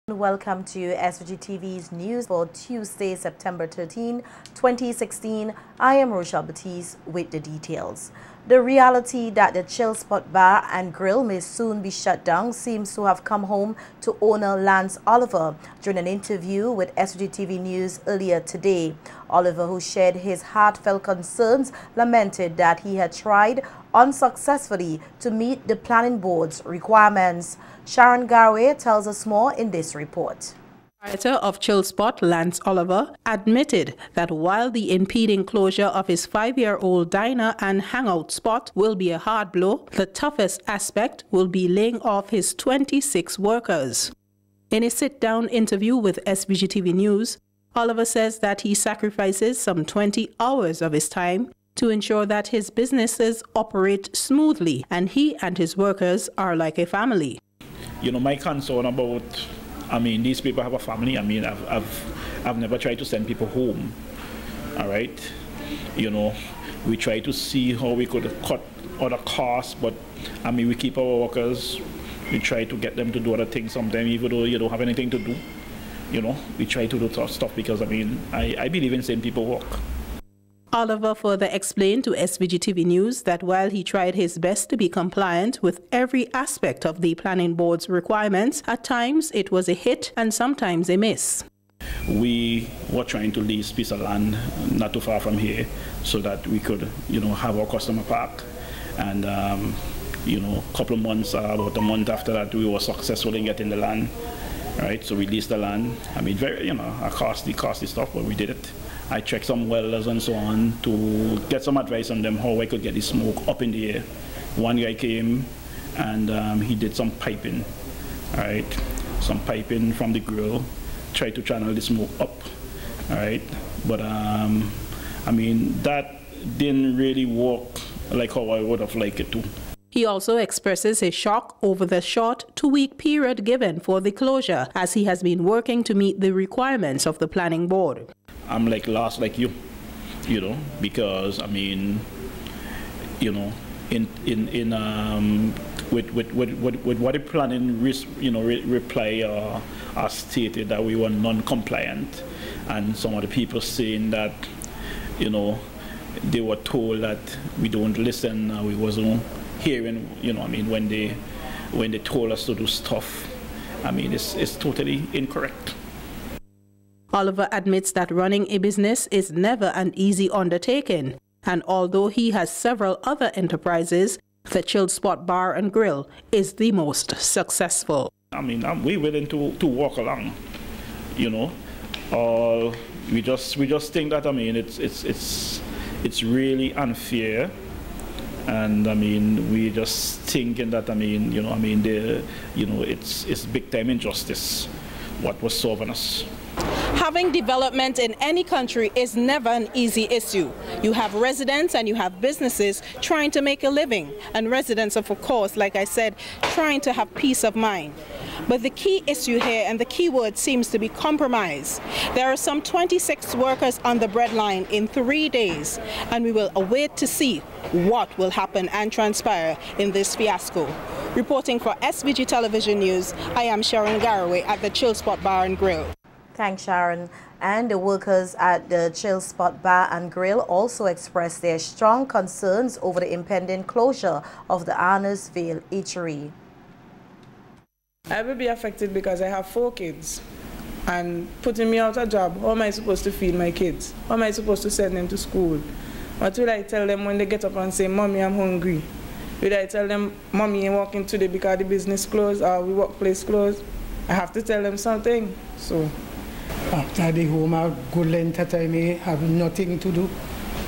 Welcome to SVG-TV's news for Tuesday, September 13, 2016. I am Rochelle Batiste with the details. The reality that the Chill Spot Bar and Grill may soon be shut down seems to have come home to owner Lance Oliver during an interview with SVG-TV News earlier today. Oliver, who shared his heartfelt concerns, lamented that he had tried unsuccessfully to meet the planning board's requirements. Sharon Garwe tells us more in this report. Proprietor of Chill Spot, Lance Oliver, admitted that while the impending closure of his 5-year-old diner and hangout spot will be a hard blow, the toughest aspect will be laying off his 26 workers. In a sit-down interview with SVG-TV News, Oliver says that he sacrifices some 20 hours of his time to ensure that his businesses operate smoothly, and he and his workers are like a family. You know, my concern about, these people have a family. I've never tried to send people home. All right, you know, we try to see how we could cut other costs, but we keep our workers. We try to get them to do other things sometimes, even though you don't have anything to do. You know, we try to do tough stuff because I believe in seeing people work. Oliver further explained to SVG-TV News that while he tried his best to be compliant with every aspect of the planning board's requirements, at times it was a hit and sometimes a miss. We were trying to lease a piece of land not too far from here so that we could, have our customer park. And, a couple of months, about a month after that, we were successful in getting the land. Right, so we leased the land. Very, a costly stuff, but we did it. I checked some welders and so on to get some advice on them how I could get the smoke up in the air. One guy came and he did some piping, all right, some piping from the grill, tried to channel the smoke up, all right, but that didn't really work like how I would have liked it to. He also expresses his shock over the short 2-week period given for the closure, as he has been working to meet the requirements of the planning board. I'm lost like you, because with what the planning reply stated that we were non-compliant, and some of the people saying that they were told that we don't listen, we wasn't hearing, when they told us to do stuff. It's totally incorrect. Oliver admits that running a business is never an easy undertaking, and although he has several other enterprises, the Chill Spot Bar and Grill is the most successful. We're willing to walk along, we just think that it's really unfair. And we just thinking that it's big time injustice what was serving us. Having development in any country is never an easy issue. You have residents and you have businesses trying to make a living, and residents of course, like I said, trying to have peace of mind. But the key issue here, and the key word, seems to be compromise. There are some 26 workers on the breadline in 3 days, and we will await to see what will happen and transpire in this fiasco. Reporting for SVG Television News, I am Sharon Garwe at the Chill Spot Bar and Grill. Thanks, Sharon. And the workers at the Chill Spot Bar and Grill also expressed their strong concerns over the impending closure of the Arnersville Eatery. I will be affected because I have 4 kids, and putting me out of job, how am I supposed to feed my kids? How am I supposed to send them to school? What will I tell them when they get up and say, "Mommy, I'm hungry"? Will I tell them, "Mommy ain't working today because the business closed or the workplace closed"? I have to tell them something. So after the home, a good length of time, I have nothing to do.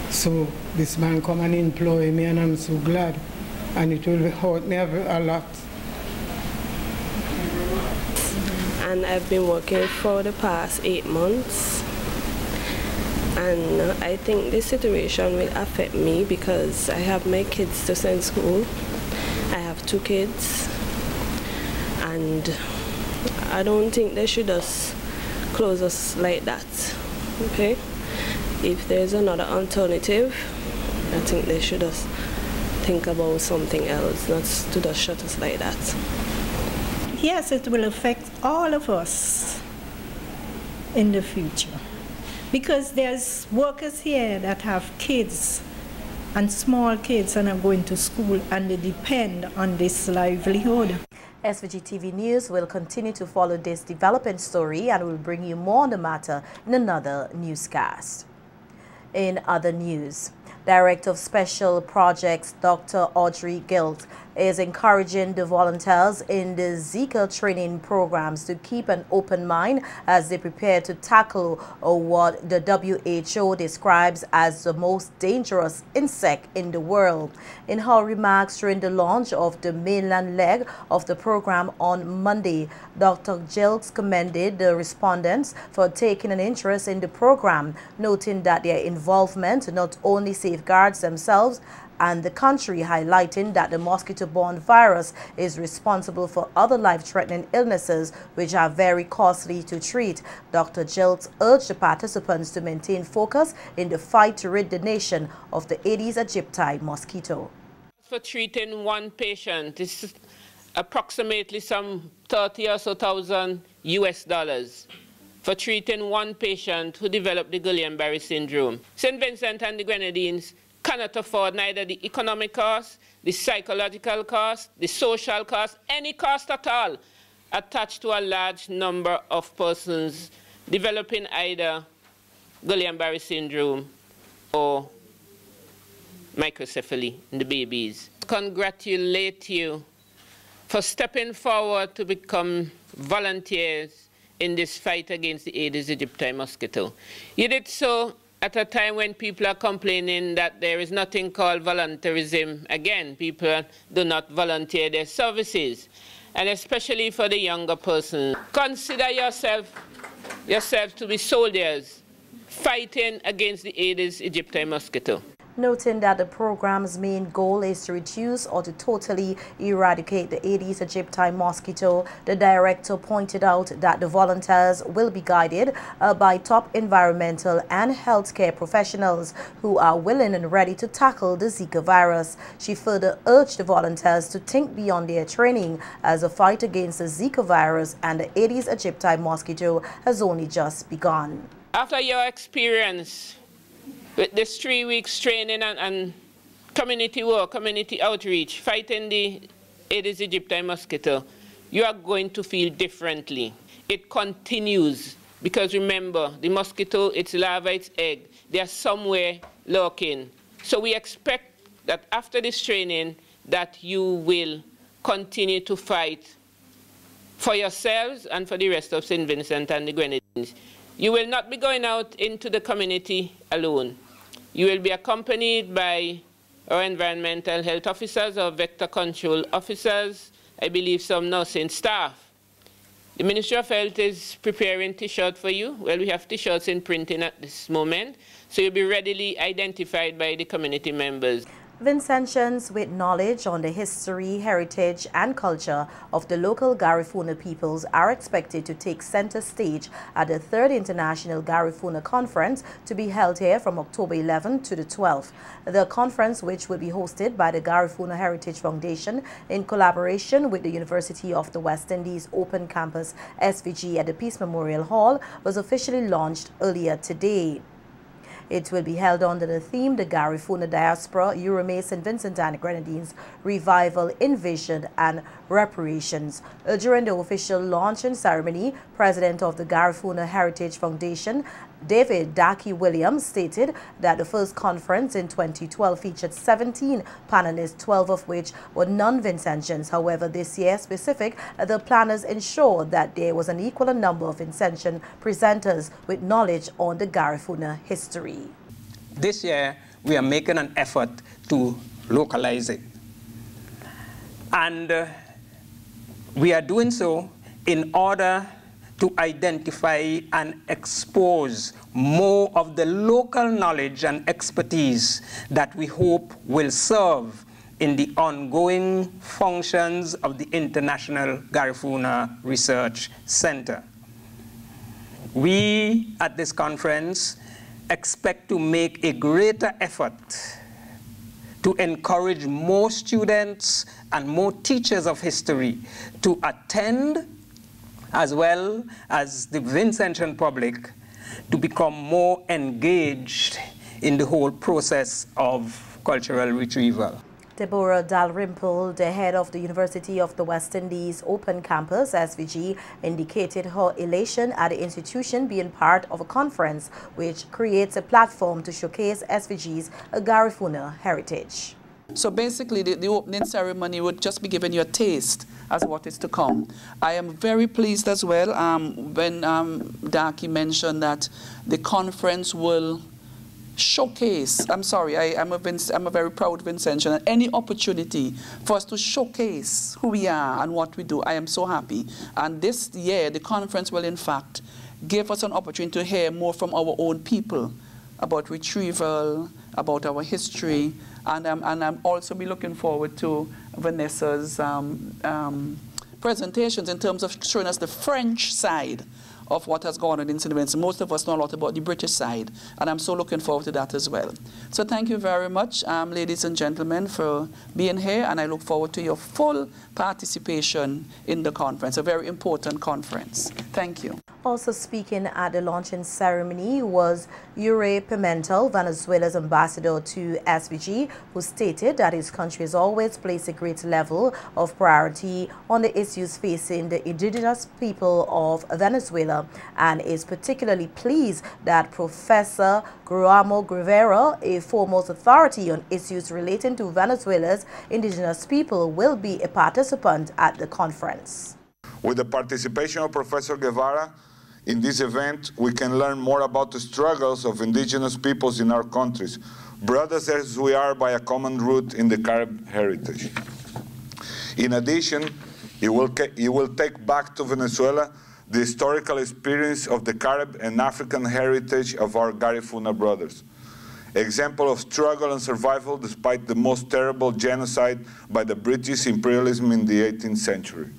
So this man come and employ me, and I'm so glad. And it will hurt me a lot. And I've been working for the past 8 months. And I think this situation will affect me because I have my kids to send school. I have 2 kids. And I don't think they should just close us like that, okay? If there's another alternative, I think they should just think about something else, not to just shut us like that. Yes, it will affect all of us in the future. Because there's workers here that have kids and small kids and are going to school and they depend on this livelihood. SVG-TV News will continue to follow this developing story and will bring you more on the matter in another newscast. In other news, Director of Special Projects Dr. Audrey Gilt is encouraging the volunteers in the Zika training programs to keep an open mind as they prepare to tackle what the WHO describes as the most dangerous insect in the world. In her remarks during the launch of the mainland leg of the program on Monday, Dr. Gilt commended the respondents for taking an interest in the program, noting that their involvement not only safeguards themselves and the country, highlighting that the mosquito-borne virus is responsible for other life-threatening illnesses which are very costly to treat. Dr. Gilt urged the participants to maintain focus in the fight to rid the nation of the Aedes aegypti mosquito. For treating one patient, this is approximately some 30 or so thousand US dollars for treating one patient who developed the Guillain-Barré syndrome. St. Vincent and the Grenadines cannot afford neither the economic cost, the psychological cost, the social cost, any cost at all attached to a large number of persons developing either Guillain-Barré syndrome or microcephaly in the babies. Congratulate you for stepping forward to become volunteers in this fight against the Aedes aegypti mosquito. You did so at a time when people are complaining that there is nothing called volunteerism. Again, people do not volunteer their services, and especially for the younger person. Consider yourself to be soldiers fighting against the Aedes aegypti mosquito. Noting that the program's main goal is to reduce or to totally eradicate the Aedes aegypti mosquito, the director pointed out that the volunteers will be guided by top environmental and healthcare professionals who are willing and ready to tackle the Zika virus. She further urged the volunteers to think beyond their training, as the fight against the Zika virus and the Aedes aegypti mosquito has only just begun. After your experience with this 3 weeks training and community work, community outreach, fighting the Aedes aegypti mosquito, you are going to feel differently. It continues, because remember, the mosquito, its larva, its egg, they are somewhere lurking. So we expect that after this training, that you will continue to fight for yourselves and for the rest of St. Vincent and the Grenadines. You will not be going out into the community alone. You will be accompanied by our environmental health officers or vector control officers, I believe some nursing staff. The Ministry of Health is preparing T-shirts for you. Well, we have T-shirts in printing at this moment, so you'll be readily identified by the community members. Vincentians with knowledge on the history, heritage and culture of the local Garifuna peoples are expected to take center stage at the 3rd International Garifuna Conference to be held here from October 11 to the 12th. The conference, which will be hosted by the Garifuna Heritage Foundation in collaboration with the University of the West Indies Open Campus SVG at the Peace Memorial Hall, was officially launched earlier today. It will be held under the theme, the Garifuna Diaspora, Euromay, St. Vincent and Grenadines, Revival, Invasion and Reparations. During the official launching ceremony, President of the Garifuna Heritage Foundation, David Daki Williams, stated that the first conference in 2012 featured 17 panelists, 12 of which were non-Vincentians. However, this year specific, the planners ensured that there was an equal number of Vincentian presenters with knowledge on the Garifuna history. This year, we are making an effort to localize it. And we are doing so in order to identify and expose more of the local knowledge and expertise that we hope will serve in the ongoing functions of the International Garifuna Research Center. We, at this conference, expect to make a greater effort to encourage more students and more teachers of history to attend, as well as the Vincentian public, to become more engaged in the whole process of cultural retrieval. Deborah Dalrymple, the head of the University of the West Indies Open Campus, SVG, indicated her elation at the institution being part of a conference which creates a platform to showcase SVG's Garifuna heritage. So basically, the opening ceremony would just be giving you a taste as what is to come. I am very pleased as well when Darky mentioned that the conference will showcase, I'm a very proud Vincentian, and any opportunity for us to showcase who we are and what we do, I am so happy. And this year, the conference will in fact give us an opportunity to hear more from our own people about retrieval, about our history, and I'm also be looking forward to Vanessa's presentations in terms of showing us the French side of what has gone on in St. Vincent. Most of us know a lot about the British side, and I'm so looking forward to that as well. So thank you very much, ladies and gentlemen, for being here, and I look forward to your full participation in the conference, a very important conference. Thank you. Also speaking at the launching ceremony was Ure Pimentel, Venezuela's ambassador to SVG, who stated that his country has always placed a great level of priority on the issues facing the indigenous people of Venezuela, and is particularly pleased that Professor Guillermo Rivera, a foremost authority on issues relating to Venezuela's indigenous people, will be a participant at the conference. With the participation of Professor Guevara, in this event, we can learn more about the struggles of indigenous peoples in our countries, brothers as we are by a common root in the Carib heritage. In addition, he will take back to Venezuela the historical experience of the Carib and African heritage of our Garifuna brothers. Example of struggle and survival despite the most terrible genocide by the British imperialism in the 18th century.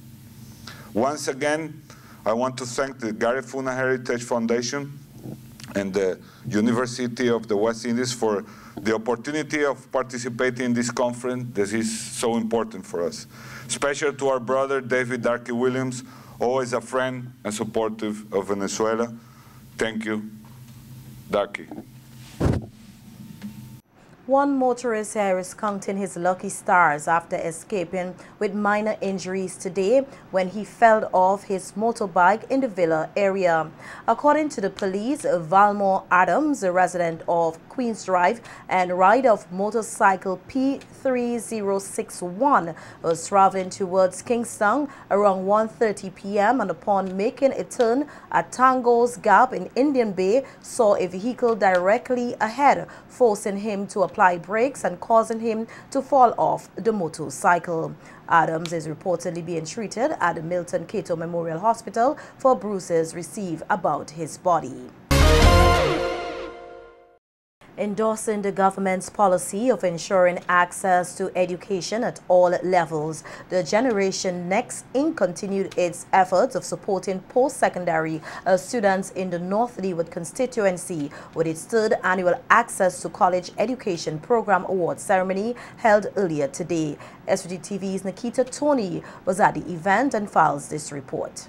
Once again, I want to thank the Garifuna Heritage Foundation and the University of the West Indies for the opportunity of participating in this conference that is so important for us. Special to our brother David Darky Williams, always a friend and supportive of Venezuela. Thank you, Darky. One motorist here is counting his lucky stars after escaping with minor injuries today when he fell off his motorbike in the Villa area. According to the police, Valmore Adams, a resident of Queens Drive and rider of motorcycle P3061, was traveling towards Kingston around 1:30 p.m. and upon making a turn at Tango's Gap in Indian Bay, saw a vehicle directly ahead, forcing him to apply brakes and causing him to fall off the motorcycle. Adams is reportedly being treated at the Milton Cato Memorial Hospital for bruises received about his body. Endorsing the government's policy of ensuring access to education at all levels, the Generation Next Inc. continued its efforts of supporting post-secondary students in the North Leeward constituency with its third annual Access to College Education Program Award ceremony held earlier today. SVG-TV's Nikita Tony was at the event and files this report.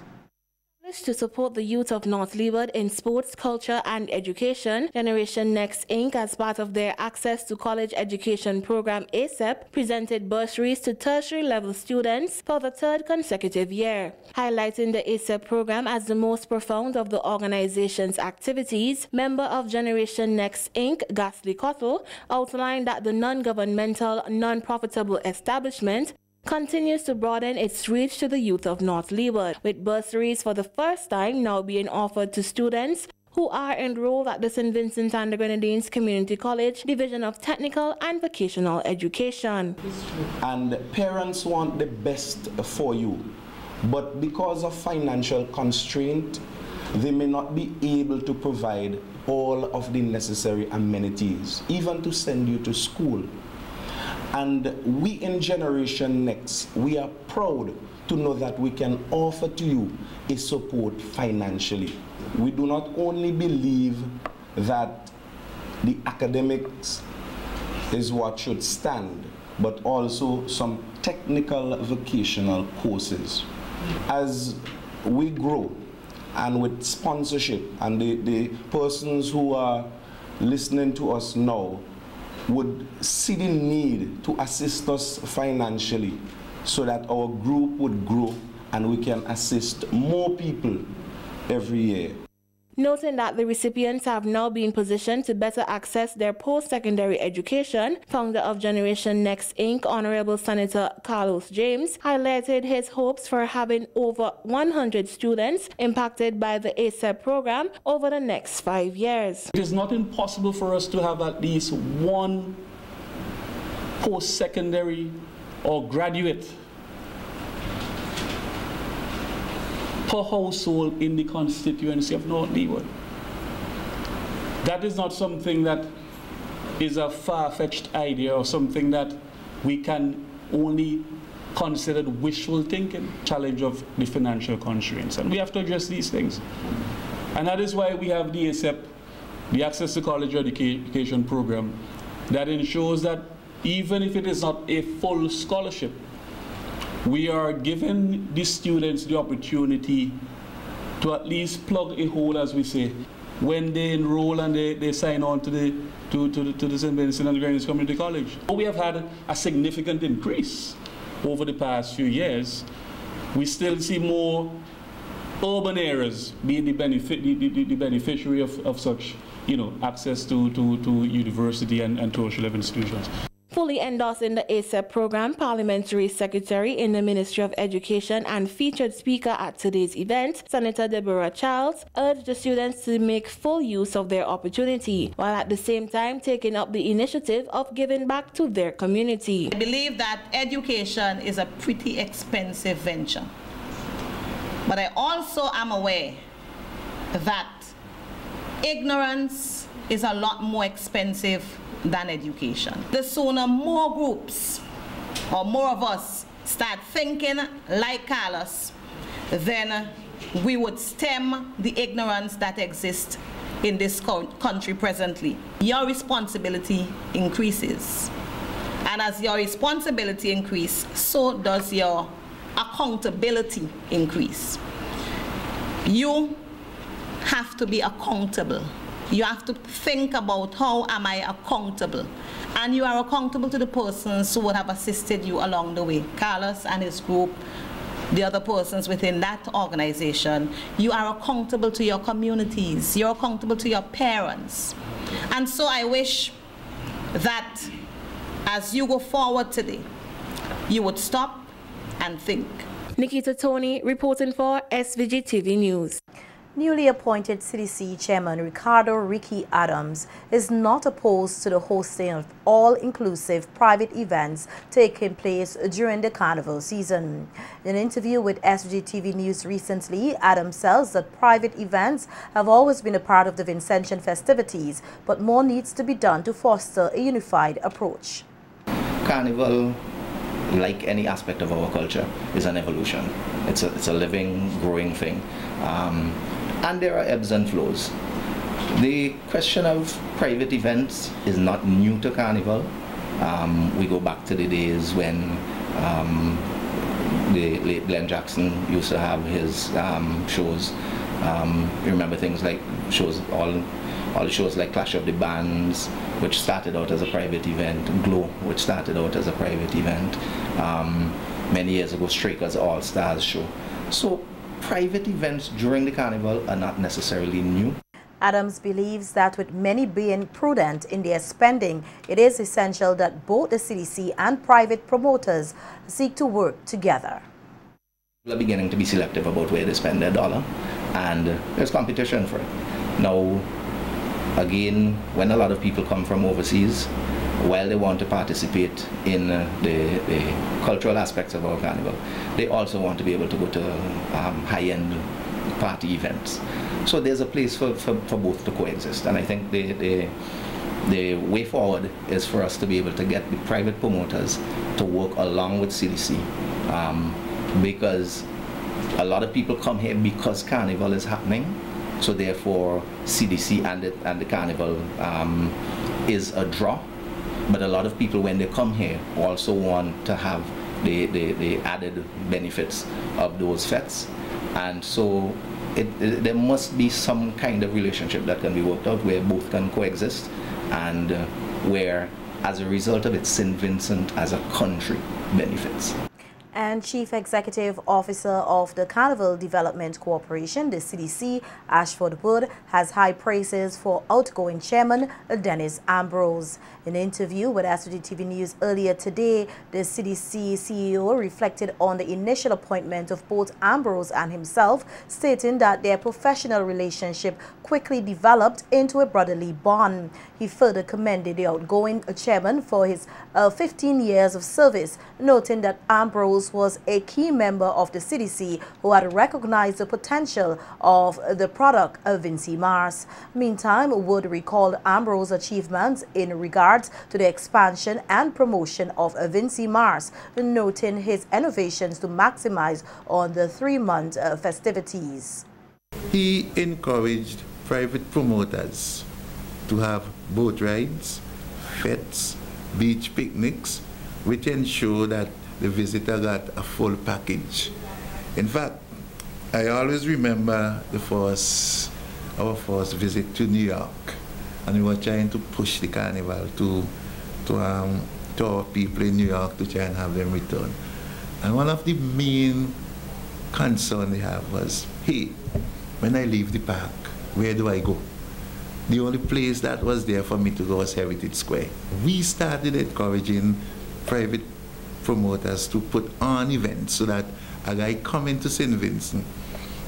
To support the youth of North Leeward in sports, culture and education, Generation Next Inc., as part of their Access to College Education Program ACEP, presented bursaries to tertiary level students for the third consecutive year. Highlighting the ACEP program as the most profound of the organization's activities, member of Generation Next Inc., Ghastly Cottle, outlined that the non-governmental, non-profitable establishment continues to broaden its reach to the youth of North Leeward, with bursaries for the first time now being offered to students who are enrolled at the St. Vincent and the Grenadines Community College Division of Technical and Vocational Education. And parents want the best for you, but because of financial constraint, they may not be able to provide all of the necessary amenities, even to send you to school. And we in Generation Next, we are proud to know that we can offer to you a support financially. We do not only believe that the academics is what should stand, but also some technical vocational courses. As we grow, and with sponsorship, and the persons who are listening to us now would see the need to assist us financially so that our group would grow and we can assist more people every year. Noting that the recipients have now been positioned to better access their post-secondary education, founder of Generation Next Inc., Honorable Senator Carlos James, highlighted his hopes for having over 100 students impacted by the ASEP program over the next 5 years. It is not impossible for us to have at least one post-secondary or graduate per household in the constituency of North Leeward. That is not something that is a far-fetched idea or something that we can only consider wishful thinking, challenge of the financial constraints. And we have to address these things. And that is why we have the ASEP, the Access to College Education program, that ensures that even if it is not a full scholarship, we are giving the students the opportunity to at least plug a hole, as we say, when they enroll and they sign on to the St. Vincent and Grenadines Community College. We have had a significant increase over the past few years. We still see more urban areas being the beneficiary of such, access to university and tertiary level institutions. Fully endorsing the ASEP program, Parliamentary Secretary in the Ministry of Education and featured speaker at today's event, Senator Deborah Charles, urged the students to make full use of their opportunity, while at the same time taking up the initiative of giving back to their community. I believe that education is a pretty expensive venture, but I also am aware that ignorance is a lot more expensive than education. The sooner more groups or more of us start thinking like Carlos, then we would stem the ignorance that exists in this country presently. Your responsibility increases. And as your responsibility increases, so does your accountability increase. You have to be accountable. You have to think about how am I accountable. And you are accountable to the persons who would have assisted you along the way. Carlos and his group, the other persons within that organization. You are accountable to your communities. You're accountable to your parents. And so I wish that as you go forward today, you would stop and think. Nikita Tony reporting for SVG-TV News. Newly appointed CDC Chairman Ricardo Ricky Adams is not opposed to the hosting of all-inclusive private events taking place during the Carnival season. In an interview with SVG-TV News recently, Adams says that private events have always been a part of the Vincentian festivities, but more needs to be done to foster a unified approach. Carnival, like any aspect of our culture, is an evolution. It's a living, growing thing. And there are ebbs and flows. The question of private events is not new to Carnival. We go back to the days when the late Glenn Jackson used to have his shows. You remember things like all the shows like Clash of the Bands, which started out as a private event, Glow, which started out as a private event. Many years ago, Straker's All Stars show. So private events during the Carnival are not necessarily new. Adams believes that with many being prudent in their spending, it is essential that both the CDC and private promoters seek to work together. People are beginning to be selective about where they spend their dollar, and there's competition for it. Now, again, when a lot of people come from overseas, while they want to participate in the cultural aspects of our Carnival, they also want to be able to go to high-end party events. So there's a place for both to coexist, and I think the way forward is for us to be able to get the private promoters to work along with CDC, because a lot of people come here because Carnival is happening, so therefore CDC and the Carnival is a draw. But a lot of people, when they come here, also want to have the added benefits of those fetes. And so there must be some kind of relationship that can be worked out where both can coexist, and where, as a result of it, St. Vincent as a country benefits. And Chief Executive Officer of the Carnival Development Corporation, the CDC, Ashford Wood, has high praises for outgoing Chairman Dennis Ambrose. In an interview with SVG-TV News earlier today, the CDC CEO reflected on the initial appointment of both Ambrose and himself, stating that their professional relationship quickly developed into a brotherly bond. He further commended the outgoing chairman for his 15 years of service, noting that Ambrose was a key member of the CDC who had recognized the potential of the product of Vincy Mars. Meantime, Wood recalled Ambrose's achievements in regards to the expansion and promotion of Vincy Mars, noting his innovations to maximize on the 3-month festivities. He encouraged private promoters to have boat rides, fetes, beach picnics, which ensure that the visitor got a full package. In fact, I always remember our first visit to New York, and we were trying to push the Carnival to our people in New York to try and have them return. And one of the main concerns they have was, hey, when I leave the park, where do I go? The only place that was there for me to go was Heritage Square. We started encouraging private promoters to put on events so that a guy coming to St. Vincent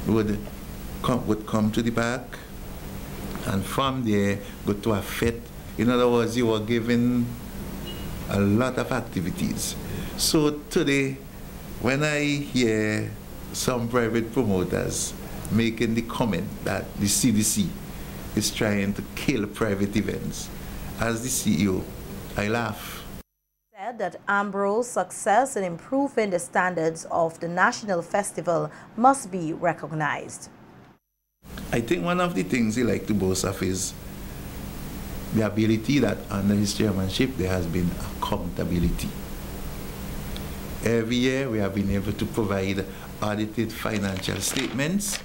would come to the park, and from there go to a fete. In other words, you were given a lot of activities. So today, when I hear some private promoters making the comment that the CDC is trying to kill private events, as the CEO, I laugh. Said that Ambrose's success in improving the standards of the national festival must be recognized. I think one of the things he likes to boast of is the ability that under his chairmanship there has been accountability. Every year we have been able to provide audited financial statements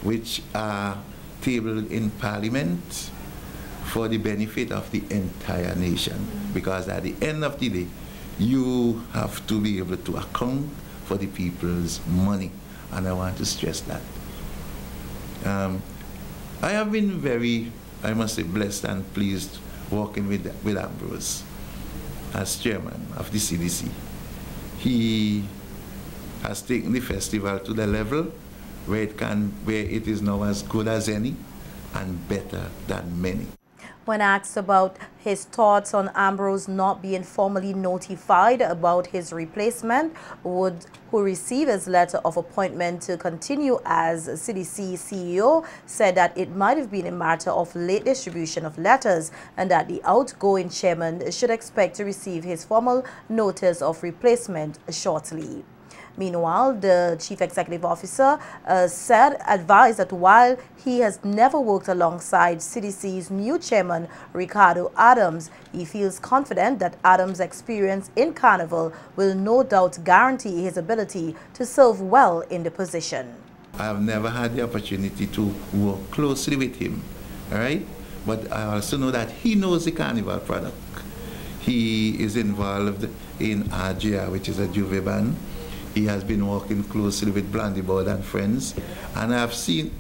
which are tabled in Parliament for the benefit of the entire nation, because at the end of the day you have to be able to account for the people's money, and I want to stress that. I have been very, I must say, blessed and pleased working with Ambrose as chairman of the CDC. He has taken the festival to the level where it is now as good as any and better than many. When asked about his thoughts on Ambrose not being formally notified about his replacement, Wood, who received his letter of appointment to continue as CDC CEO, said that it might have been a matter of late distribution of letters and that the outgoing chairman should expect to receive his formal notice of replacement shortly. Meanwhile, the Chief Executive Officer advised that while he has never worked alongside CDC's new chairman, Ricardo Adams, he feels confident that Adams' experience in Carnival will no doubt guarantee his ability to serve well in the position. I have never had the opportunity to work closely with him, all right? But I also know that he knows the Carnival product. He is involved in RJR, which is a Juve band. He has been working closely with Blandybird and friends, and I've seen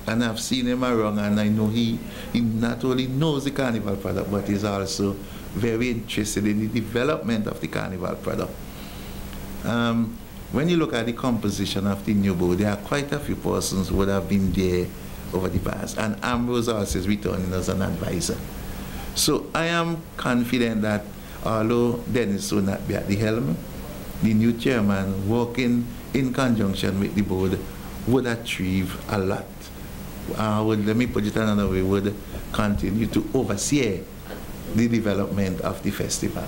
him around, and I know he not only knows the Carnival product, but is also very interested in the development of the Carnival product. When you look at the composition of the new board, there are quite a few persons who would have been there over the past, and Ambrose also is returning as an advisor. So I am confident that although Dennis will not be at the helm, the new chairman, working in conjunction with the board, would achieve a lot. Let me put it another way, would continue to oversee the development of the festival.